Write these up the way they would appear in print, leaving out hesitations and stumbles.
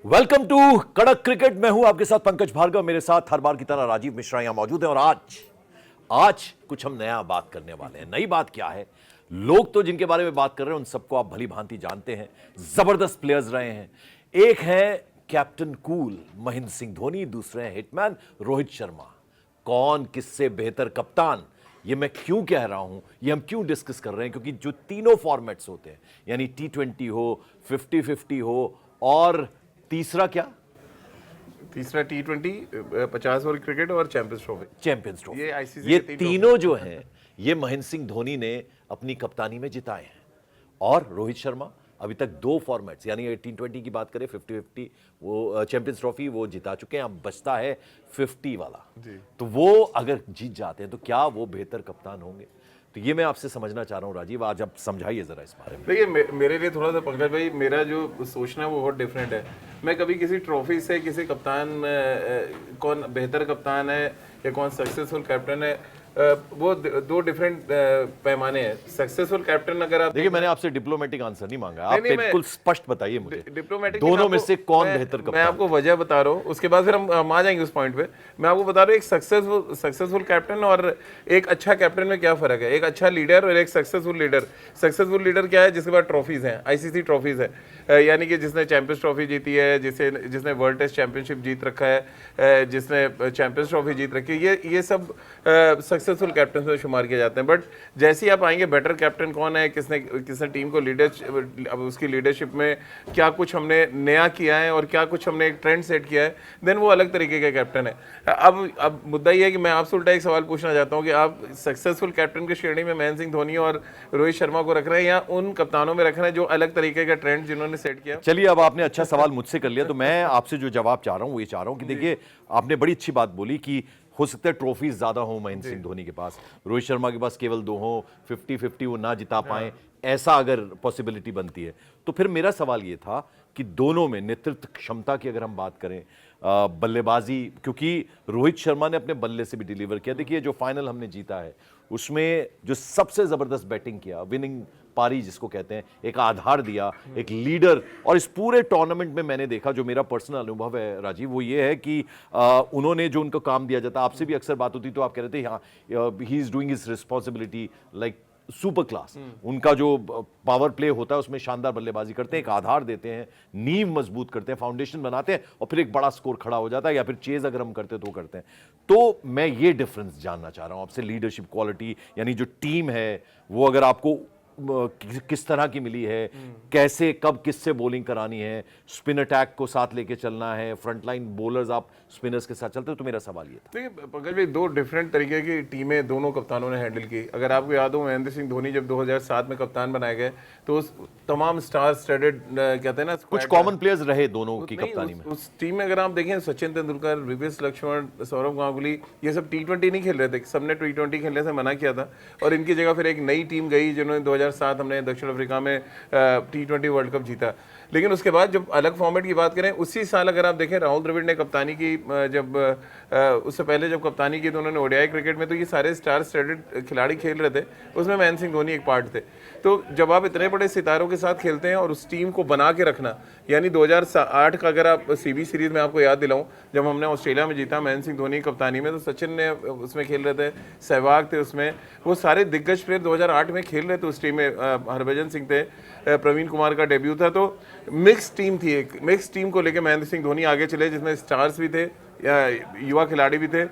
Welcome to कड़क cricket. मैं हूं आपके साथ पंकज भार्गव, मेरे साथ हर बार की तरह राजीव मिश्रा यहां मौजूद है। और आज कुछ हम नया बात करने वाले हैं। नई बात क्या है? लोग तो जिनके बारे में बात कर रहे हैं उन सबको आप भली भांति जानते हैं, जबरदस्त प्लेयर्स रहे हैं। एक है कैप्टन कूल महेंद्र सिंह धोनी, दूसरे हैं हिटमैन रोहित शर्मा। कौन किससे बेहतर कप्तान, ये मैं क्यों कह रहा हूं, ये हम क्यों डिस्कस कर रहे हैं? क्योंकि जो तीनों फॉर्मेट्स होते हैं, यानी T20 हो, 50-50 हो, और तीसरा क्या? तीसरा T20, 50 ओवर क्रिकेट और चैंपियंस ट्रॉफी। ये ICC ये के तीनों जो हैं, ये महेंद्र सिंह धोनी ने अपनी कप्तानी में जिताए हैं। और रोहित शर्मा अभी तक 2 फॉर्मेट्स, यानी T20 की बात करें 50-50, वो चैंपियंस ट्रॉफी वो जिता चुके हैं। अब बचता है 50 वाला। तो वो अगर जीत जाते हैं तो क्या वो बेहतर कप्तान होंगे? तो ये मैं आपसे समझना चाह रहा हूं राजीव, आज आप समझाइए जरा इस बारे में। देखिए, मेरे लिए थोड़ा सा पंकज भाई, मेरा जो सोचना है वो बहुत डिफरेंट है। मैं कभी किसी ट्रॉफी से किसी कप्तान कौन बेहतर कप्तान है या कौन सक्सेसफुल कैप्टन है, वो दो डिफरेंट पैमाने हैं। सक्सेसफुल कैप्टन अगर आप देखिए, मैंने आपसे डिप्लोमेटिक आंसर नहीं मांगा, आप नहीं, बिल्कुल स्पष्ट बताइए मुझे डिप्लोमेटिक दोनों में से कौन बेहतर कप्तान। मैं आपको वजह बता रहा हूँ, उसके बाद फिर हम आ जाएंगे उस पॉइंट पे। मैं आपको बता रहा हूँ एक सक्सेसफुल कैप्टन और एक अच्छा कैप्टन में क्या फर्क है। एक अच्छा लीडर और एक सक्सेसफुल लीडर। सक्सेसफुल लीडर क्या है? जिसके पास ट्रॉफीज हैं, ICC ट्रॉफीज है, यानी कि जिसने चैंपियंस ट्रॉफी जीती है, जिसने वर्ल्ड टेस्ट चैंपियनशिप जीत रखा है, जिसने चैंपियंस ट्रॉफी जीत रखी है, ये सब सक्सेसफुल कैप्टन में शुमार किए जाते हैं। बट जैसे ही आप आएंगे, बेटर कैप्टन कौन है, किसने टीम को अब उसकी लीडरशिप में क्या कुछ हमने नया किया है और क्या कुछ हमने एक ट्रेंड सेट किया है, देन वो अलग तरीके का कैप्टन है। अब मुद्दा ये है कि मैं आपसे उल्टा एक सवाल पूछना चाहता हूँ कि आप सक्सेसफुल कैप्टन की श्रेणी में महेंद्र सिंह धोनी और रोहित शर्मा को रख रहे हैं या उन कप्तानों में रख रहे हैं जो अलग तरीके का ट्रेंड जिन्होंने सेट किया? चलिए, अब आपने अच्छा सवाल मुझसे कर लिया, तो मैं आपसे जो जवाब चाह रहा हूं वो ये चाह रहा हूं कि देखिए, आपने बड़ी अच्छी बात बोली कि हो सकता है ट्रॉफीज ज्यादा हो महेंद्र सिंह धोनी के पास, रोहित शर्मा के पास केवल 2 हो, 50-50 वो ना जिता पाए, ऐसा अगर पॉसिबिलिटी बनती है। तो फिर मेरा सवाल ये था कि दोनों में नेतृत्व क्षमता की अगर हम बात करें, बल्लेबाजी, क्योंकि रोहित शर्मा ने अपने बल्ले से भी डिलीवर किया। देखिए, जो फाइनल हमने जीता है उसमें जो सबसे जबरदस्त बैटिंग किया, विनिंग पारी जिसको कहते हैं, एक आधार दिया, एक लीडर। और इस पूरे टूर्नामेंट में मैंने देखा, जो मेरा पर्सनल अनुभव है राजीव, वो ये है कि उन्होंने जो उनको काम दिया जाता, आपसे भी अक्सर बात होती तो आप कह रहे थे हाँ, he is doing his responsibility like super class. उनका जो पावर प्ले होता है उसमें शानदार बल्लेबाजी करते हैं, एक आधार देते हैं, नींव मजबूत करते हैं, फाउंडेशन बनाते हैं, और फिर एक बड़ा स्कोर खड़ा हो जाता है, या फिर चेज अगर हम करते तो करते हैं। तो मैं ये डिफरेंस जानना चाह रहा हूं आपसे, लीडरशिप क्वालिटी, यानी जो टीम है वो अगर आपको किस तरह की मिली है, कैसे कब किससे बॉलिंग करानी है, स्पिन अटैक को साथ लेके चलना है, फ्रंटलाइन बॉलर्स आप स्पिनर्स के साथ चलते हो। तो मेरा सवाल ये था। देखिए पंकज भाई, 2 डिफरेंट तरीके की टीमें दोनों कप्तानों ने हैंडल की। अगर आपको याद हो, महेंद्र सिंह धोनी जब 2007 में कप्तान बनाए गए तो उस तमाम स्टार स्टडेड कहते हैं ना, कुछ कॉमन प्लेयर्स रहे दोनों की कप्तानी में। उस टीम में अगर आप देखें, सचिन तेंदुलकर, विवेस लक्ष्मण, सौरव गांगुली, ये सब T20 नहीं खेल रहे थे। सबने T20 खेलने से मना किया था और इनकी जगह फिर एक नई टीम गई जिन्होंने 2007 हमने दक्षिण अफ्रीका में T20 वर्ल्ड कप जीता। लेकिन उसके बाद जब अलग फॉर्मेट की बात करें, उसी साल अगर आप देखें, राहुल द्रविड़ ने कप्तानी की, जब उससे पहले जब कप्तानी की तो उन्होंने ODI क्रिकेट में, तो ये सारे स्टार स्टडेड खिलाड़ी खेल रहे थे, उसमें महेंद्र सिंह धोनी एक पार्ट थे। तो जब आप इतने बड़े सितारों के साथ खेलते हैं और उस टीम को बना के रखना, यानी 2008 का अगर आप CB सीरीज में आपको याद दिलाऊं, जब हमने ऑस्ट्रेलिया में जीता महेंद्र सिंह धोनी कप्तानी में, तो सचिन ने उसमें खेल रहे थे, सहवाग थे उसमें, वो सारे दिग्गज प्लेयर 2008 में खेल रहे थे उस टीम में। हरभजन सिंह थे, प्रवीण कुमार का डेब्यू था। तो मिक्स टीम थी, एक मिक्स टीम को लेकर महेंद्र सिंह धोनी आगे चले, जिसमें स्टार्स भी थे, युवा खिलाड़ी भी थे।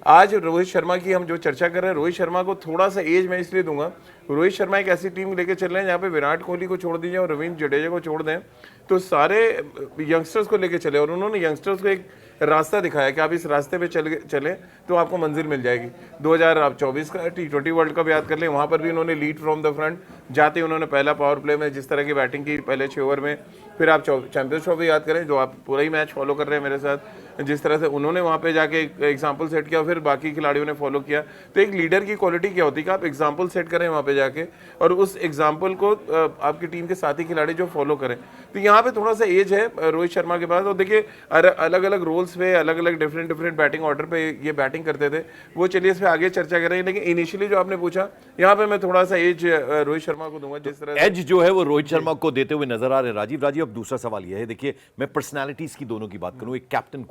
आज रोहित शर्मा की हम जो चर्चा कर रहे हैं, रोहित शर्मा को थोड़ा सा एज मैं इसलिए दूंगा, रोहित शर्मा एक ऐसी टीम लेके चल रहे हैं जहाँ पे विराट कोहली को छोड़ दीजिए और रविंद्र जडेजा को छोड़ दें, तो सारे यंगस्टर्स को लेके चले, और उन्होंने यंगस्टर्स को एक रास्ता दिखाया कि आप इस रास्ते पे चले तो आपको मंजिल मिल जाएगी। 2024 का T20 वर्ल्ड कप याद कर लें, वहाँ पर भी उन्होंने लीड फ्रॉम द फ्रंट जाते उन्होंने पहला पावर प्ले में जिस तरह की बैटिंग की पहले 6 ओवर में। फिर आप चैंपियंस ट्रॉफी याद करें, जो आप पूरा ही मैच फॉलो कर रहे हैं मेरे साथ, जिस तरह से उन्होंने वहाँ पे जाके एग्जाम्पल सेट किया, फिर बाकी खिलाड़ियों ने फॉलो किया। तो एक लीडर की क्वालिटी क्या होती है कि आप एग्जाम्पल सेट करें वहाँ पे जाके, और उस एग्जाम्पल को आपकी टीम के साथी खिलाड़ी जो फॉलो करें। तो यहाँ पे थोड़ा सा एज है रोहित शर्मा के पास। और देखिए अलग अलग रोल्स पे, अलग अलग डिफरेंट बैटिंग ऑर्डर पे ये बैटिंग करते थे वो। चलिए इस पे आगे चर्चा करेंगे, लेकिन इनिशियली जो आपने पूछा यहाँ पे मैं थोड़ा सा एज रोहित शर्मा को दूंगा। जिस तरह एज जो है वो रोहित शर्मा को देते हुए नजर आ रहे हैं राजीव। अब दूसरा सवाल यह है, देखिए मैं पर्सनालिटीज की दोनों की बात करूं, एक कैप्टन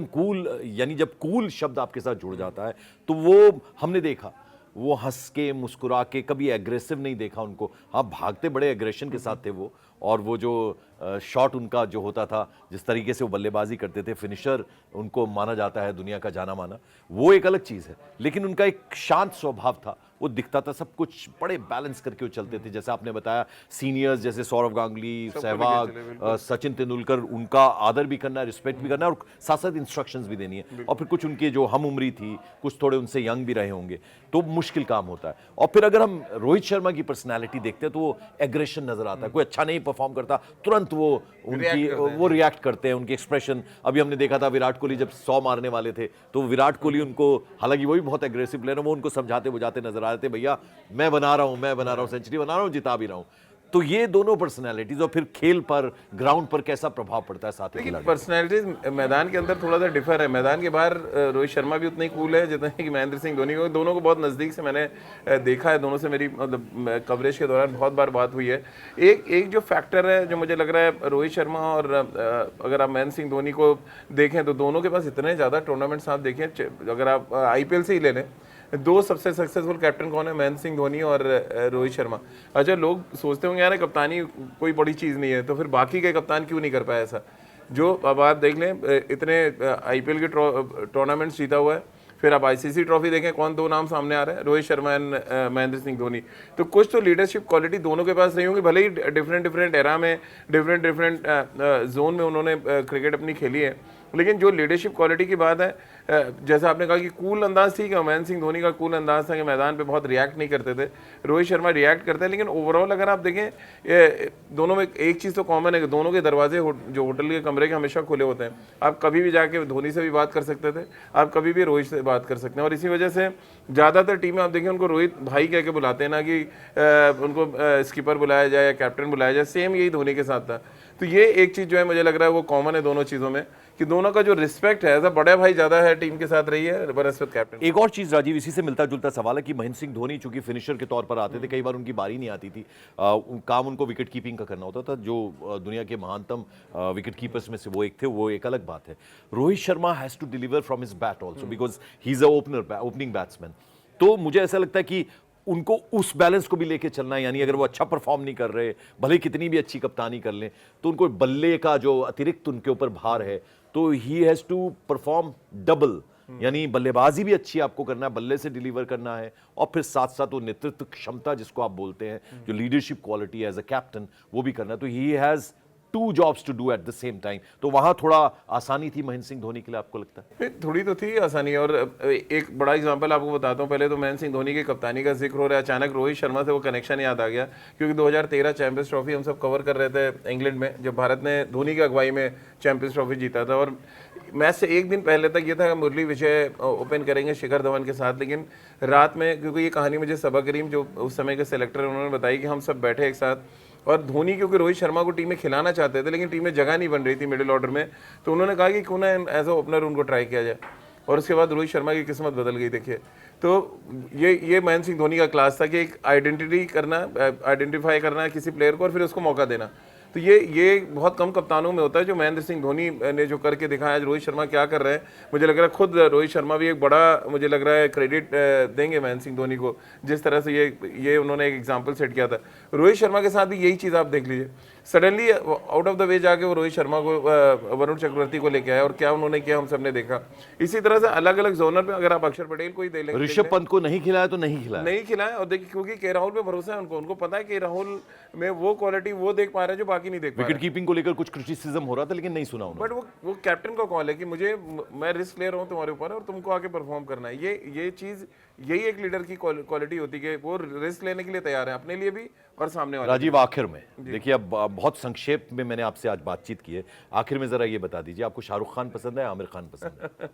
कूल यानी जब कूल शब्द आपके साथ जुड़ जाता है तो वो हमने देखा, वो हंस के मुस्कुरा के, कभी एग्रेसिव नहीं देखा उनको। हाँ, भागते बड़े एग्रेशन के साथ थे वो, और वो जो शॉट उनका जो होता था, जिस तरीके से वो बल्लेबाजी करते थे, फिनिशर उनको माना जाता है, दुनिया का जाना माना, वो एक अलग चीज़ है। लेकिन उनका एक शांत स्वभाव था, वो दिखता था, सब कुछ बड़े बैलेंस करके वो चलते थे। जैसे आपने बताया सीनियर्स जैसे सौरव गांगुली, सहवाग, सचिन तेंदुलकर, उनका आदर भी करना है, रिस्पेक्ट भी करना है, और साथ साथ इंस्ट्रक्शंस भी देनी है। और फिर कुछ उनके जो हम उम्री थी, कुछ थोड़े उनसे यंग भी रहे होंगे, तो मुश्किल काम होता है। और फिर अगर हम रोहित शर्मा की पर्सनैलिटी देखते हैं तो वो एग्रेशन नजर आता है। कोई अच्छा नहीं परफॉर्म करता, तुरंत वो रिएक्ट करते हैं, उनकी एक्सप्रेशन। अभी हमने देखा था विराट कोहली जब 100 मारने वाले थे, तो विराट कोहली उनको, हालांकि वो भी बहुत एग्रेसिव प्लेयर है, वो उनको समझाते बुझाते नजर आ रहे थे, भैया मैं बना रहा हूं, सेंचुरी बना रहा हूं, जिता भी रहा हूं। तो ये दोनों पर्सनैलिटीज, और फिर खेल पर, ग्राउंड पर कैसा प्रभाव पड़ता है साथ ही। पर्सनैलिटीज मैदान के अंदर थोड़ा सा डिफर है, मैदान के बाहर रोहित शर्मा भी उतने ही कूल है जितने कि महेंद्र सिंह धोनी को। दोनों को बहुत नज़दीक से मैंने देखा है, दोनों से मेरी मतलब कवरेज के दौरान बहुत बार बात हुई है। एक जो फैक्टर है जो मुझे लग रहा है रोहित शर्मा और अगर आप महेंद्र सिंह धोनी को देखें तो दोनों के पास इतने ज़्यादा टूर्नामेंट्स आप देखें, अगर आप IPL से ही ले लें, दो सबसे सक्सेसफुल कैप्टन कौन है? महेंद्र सिंह धोनी और रोहित शर्मा। अच्छा, लोग सोचते होंगे यार कप्तानी कोई बड़ी चीज़ नहीं है, तो फिर बाकी के कप्तान क्यों नहीं कर पाए ऐसा? जो अब आप देख लें, इतने IPL के टूर्नामेंट्स जीता हुआ है, फिर आप ICC ट्रॉफी देखें, कौन दो नाम सामने आ रहे हैं? रोहित शर्मा एंड महेंद्र सिंह धोनी। तो कुछ तो लीडरशिप क्वालिटी दोनों के पास रही होंगी, भले ही डिफरेंट एरा में, डिफरेंट जोन में उन्होंने क्रिकेट अपनी खेली है, लेकिन जो लीडरशिप क्वालिटी की बात है, जैसा आपने कहा कि कूल अंदाज थी, कि महेंद्र सिंह धोनी का कूल अंदाज था कि मैदान पे बहुत रिएक्ट नहीं करते थे, रोहित शर्मा रिएक्ट करते हैं। लेकिन ओवरऑल अगर आप देखें दोनों में एक चीज़ तो कॉमन है कि दोनों के दरवाजे जो होटल के कमरे के हमेशा खुले होते हैं। आप कभी भी जाके धोनी से भी बात कर सकते थे, आप कभी भी रोहित से बात कर सकते हैं। और इसी वजह से ज़्यादातर टीमें आप देखें उनको रोहित भाई कह के बुलाते हैं, ना कि उनको स्कीपर बुलाया जाए या कैप्टन बुलाया जाए। सेम यही धोनी के साथ था। तो ये एक चीज़ जो है मुझे लग रहा है वो कॉमन है दोनों चीज़ों में, कि दोनों का जो रिस्पेक्ट है, ऐसा बड़ा भाई ज्यादा है टीम के साथ रही है बनस्पत कैप्टन। एक और चीज राजीव, इसी से मिलता जुलता सवाल है कि महेंद्र सिंह धोनी चूंकि फिनिशर के तौर पर आते थे, कई बार उनकी बारी नहीं आती थी, काम उनको विकेट कीपिंग का करना होता था, जो दुनिया के महानतम विकेट कीपर्स में से वो एक थे, वो एक अलग बात है। Rohit Sharma has to deliver from his bat also, because he is a opening batsman. तो मुझे ऐसा लगता है कि उनको उस बैलेंस को भी लेके चलना है, यानी अगर वो अच्छा परफॉर्म नहीं कर रहे, भले कितनी भी अच्छी कप्तानी कर लें, तो उनको बल्ले का जो अतिरिक्त उनके ऊपर भार है, तो he has to perform double, यानी बल्लेबाजी भी अच्छी आपको करना है, बल्ले से डिलीवर करना है, और फिर साथ साथ वो नेतृत्व क्षमता जिसको आप बोलते हैं, जो लीडरशिप क्वालिटी है एज अ कैप्टन, वो भी करना है। तो he has 2 jobs to do at the same time. तो वहां थोड़ा आसानी थी महेंद्र सिंह धोनी के लिए, आपको लगता है? थोड़ी तो थी आसानी। और एक बड़ा एग्जांपल आपको बताता हूं। पहले तो महेंद्र सिंह धोनी की कप्तानी का जिक्र हो रहा है, अचानक रोहित शर्मा से वो कनेक्शन याद आ गया, क्योंकि 2013 चैंपियंस ट्रॉफी हम सब कवर कर रहे थे इंग्लैंड में, जब भारत ने धोनी की अगुवाई में चैंपियंस ट्रॉफी जीता था। और मैच से एक दिन पहले तक ये था कि मुरली विजय ओपन करेंगे शिखर धवन के साथ, लेकिन रात में, क्योंकि ये कहानी मुझे सबा करीम जो उस समय के सेलेक्टर उन्होंने बताई, कि हम सब बैठे एक साथ, और धोनी क्योंकि रोहित शर्मा को टीम में खिलाना चाहते थे, लेकिन टीम में जगह नहीं बन रही थी मिडिल ऑर्डर में, तो उन्होंने कहा कि क्यों ना एज अ ओपनर उनको ट्राई किया जाए। और उसके बाद रोहित शर्मा की किस्मत बदल गई। देखिए, तो ये महेंद्र सिंह धोनी का क्लास था कि एक आइडेंटिफाई करना किसी प्लेयर को और फिर उसको मौका देना। तो ये बहुत कम कप्तानों में होता है, जो महेंद्र सिंह धोनी ने जो करके दिखाया। आज रोहित शर्मा क्या कर रहे हैं, मुझे लग रहा है खुद रोहित शर्मा भी एक बड़ा, मुझे लग रहा है क्रेडिट देंगे महेंद्र सिंह धोनी को, जिस तरह से ये उन्होंने एक एग्जांपल सेट किया था। रोहित शर्मा के साथ भी यही चीज़ आप देख लीजिए, suddenly out of the way जाके वो रोहित शर्मा को, वरुण चक्रवर्ती को लेके आए, और क्या उन्होंने किया हम सबने देखा। इसी तरह से अलग अलग जोनर पे अगर आप अक्षर पटेल को ही दे लें, ऋषभ पंत को नहीं खिलाया तो नहीं खिलाया। और देखिए, क्योंकि के राहुल पे भरोसा है उनको पता है कि राहुल में वो क्वालिटी वो देख पा रहे हैं जो बाकी नहीं देख पा रहे। विकेट कीपिंग को लेकर कुछ क्रिटिसिज्म हो रहा था, लेकिन नहीं सुना उन्होंने। बट वो कैप्टन का कॉल है कि मैं रिस्क ले रहा हूँ तुम्हारे ऊपर, और तुमको आके परफॉर्म करना है। ये चीज, यही एक लीडर की क्वालिटी होती है कि वो रिस्क लेने के लिए तैयार है, अपने लिए भी और सामने वाले। राजीव, आखिर में देखिए, अब बहुत संक्षेप में मैंने आपसे आज बातचीत की है, आखिर में जरा ये बता दीजिए, आपको शाहरुख खान पसंद है, आमिर खान पसंद है?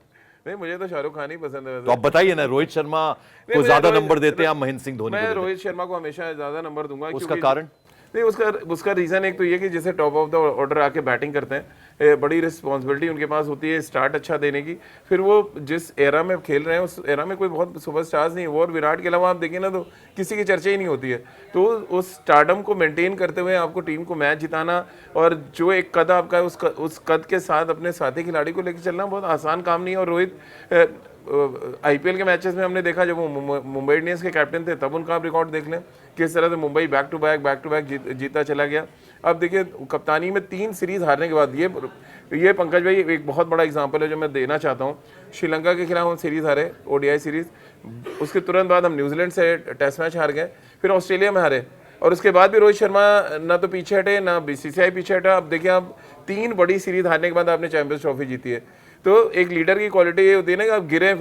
नहीं, मुझे तो शाहरुख खान ही पसंद है तो आप बताइए ना, रोहित शर्मा को मुझे ज्यादा रोहित- नंबर देते हैं आप महेंद्र सिंह धोनी को मैं देते रोहित शर्मा को हमेशा ज्यादा नंबर दूंगा। हैं? उसका क्योंकि- कारण? नहीं, उसका रीजन एक तो ये कि जैसे टॉप ऑफ द ऑर्डर आके बैटिंग करते हैं, बड़ी रिस्पॉन्सिबिलिटी उनके पास होती है स्टार्ट अच्छा देने की। फिर वो जिस एरा में खेल रहे हैं उस एरा में कोई बहुत सुपरस्टार्स नहीं है वो, और विराट के अलावा आप देखिए ना तो किसी की चर्चा ही नहीं होती है। तो उस स्टारडम को मेंटेन करते हुए आपको टीम को मैच जिताना, और जो एक कद आपका है उस कद के साथ अपने साथी खिलाड़ी को लेकर चलना बहुत आसान काम नहीं है। और रोहित आईपीएल के मैचेस में हमने देखा, जब वो मुंबई इंडियंस के कैप्टन थे तब उनका आप रिकॉर्ड देख लें किस तरह से मुंबई बैक टू बैक जीता चला गया। अब देखिए कप्तानी में 3 सीरीज हारने के बाद ये पंकज भाई एक बहुत बड़ा एग्जांपल है जो मैं देना चाहता हूँ। श्रीलंका के खिलाफ हम सीरीज हारे, ओडीआई सीरीज, उसके तुरंत बाद हम न्यूजीलैंड से टेस्ट मैच हार गए, फिर ऑस्ट्रेलिया में हारे, और उसके बाद भी रोहित शर्मा ना तो पीछे हटे ना बीसीसीआई पीछे हटा। अब देखिए आप 3 बड़ी सीरीज हारने के बाद आपने चैंपियंस ट्रॉफी जीती है। तो एक लीडर की क्वालिटी ये होती है ना कि आप गिरे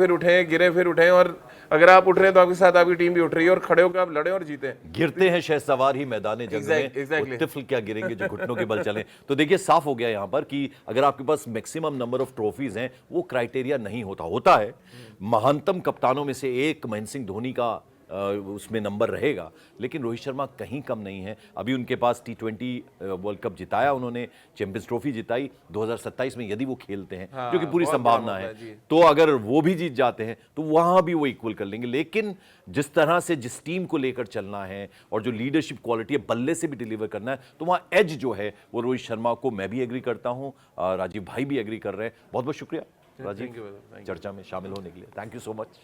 फिर उठें, और अगर आप उठ रहे हैं तो आपके साथ आपकी टीम भी उठ रही है, और खड़े होकर आप लड़े और जीते। गिरते हैं शहसवार ही मैदान जंग में, Exactly. वो तिफल क्या गिरेंगे जो घुटनों के बल चलें। तो देखिए साफ हो गया यहाँ पर कि अगर आपके पास मैक्सिमम नंबर ऑफ ट्रॉफीज हैं वो क्राइटेरिया नहीं होता है। महानतम कप्तानों में से एक महेंद्र सिंह धोनी का उसमें नंबर रहेगा, लेकिन रोहित शर्मा कहीं कम नहीं है। अभी उनके पास T20 वर्ल्ड कप जिताया उन्होंने, चैंपियंस ट्रॉफी जिताई 2027 में यदि वो खेलते हैं, जो कि पूरी बहुत संभावना बड़ा है, मौका है, जी। तो अगर वो भी जीत जाते हैं तो वहां भी वो इक्वल कर लेंगे। लेकिन जिस तरह से जिस टीम को लेकर चलना है और जो लीडरशिप क्वालिटी है, बल्ले से भी डिलीवर करना है, तो वहां एज जो है वो रोहित शर्मा को मैं भी एग्री करता हूं, राजीव भाई भी एग्री कर रहे हैं। बहुत बहुत शुक्रिया Rajiv Thank you, brother. Thank you. चर्चा में शामिल होने के लिए। Thank you so much.